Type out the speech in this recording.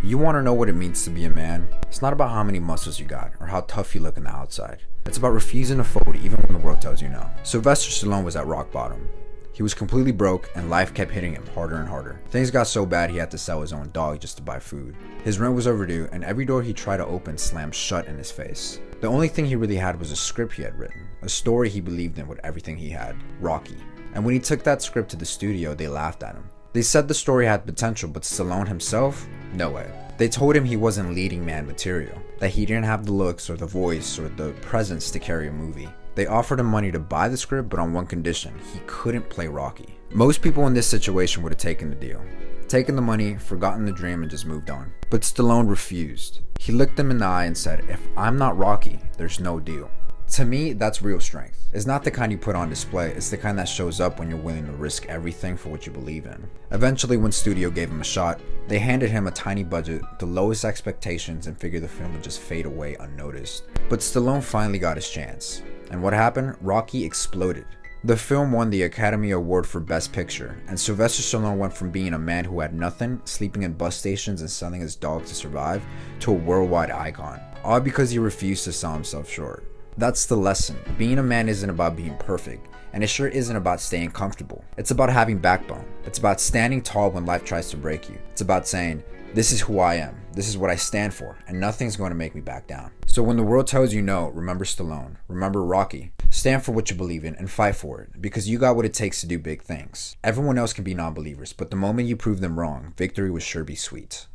You want to know what it means to be a man? It's not about how many muscles you got or how tough you look on the outside. It's about refusing to fold even when the world tells you no. Sylvester Stallone was at rock bottom. He was completely broke and life kept hitting him harder and harder. Things got so bad he had to sell his own dog just to buy food. His rent was overdue and every door he tried to open slammed shut in his face. The only thing he really had was a script he had written, a story he believed in with everything he had, Rocky. And when he took that script to the studio, they laughed at him. They said the story had potential, but Stallone himself? No way. They told him he wasn't leading man material, that he didn't have the looks or the voice or the presence to carry a movie. They offered him money to buy the script, but on one condition: he couldn't play Rocky. Most people in this situation would have taken the deal, taken the money, forgotten the dream, and just moved on. But Stallone refused. He looked them in the eye and said, "If I'm not Rocky, there's no deal." To me, that's real strength. It's not the kind you put on display, it's the kind that shows up when you're willing to risk everything for what you believe in. Eventually, when studio gave him a shot, they handed him a tiny budget, the lowest expectations, and figured the film would just fade away unnoticed. But Stallone finally got his chance. And what happened? Rocky exploded. The film won the Academy Award for Best Picture, and Sylvester Stallone went from being a man who had nothing, sleeping in bus stations and selling his dog to survive, to a worldwide icon, all because he refused to sell himself short. That's the lesson. Being a man isn't about being perfect, and it sure isn't about staying comfortable. It's about having backbone. It's about standing tall when life tries to break you. It's about saying, "This is who I am, this is what I stand for, and nothing's going to make me back down." So when the world tells you no, remember Stallone, remember Rocky. Stand for what you believe in and fight for it, because you got what it takes to do big things. Everyone else can be non-believers, but the moment you prove them wrong, victory will sure be sweet.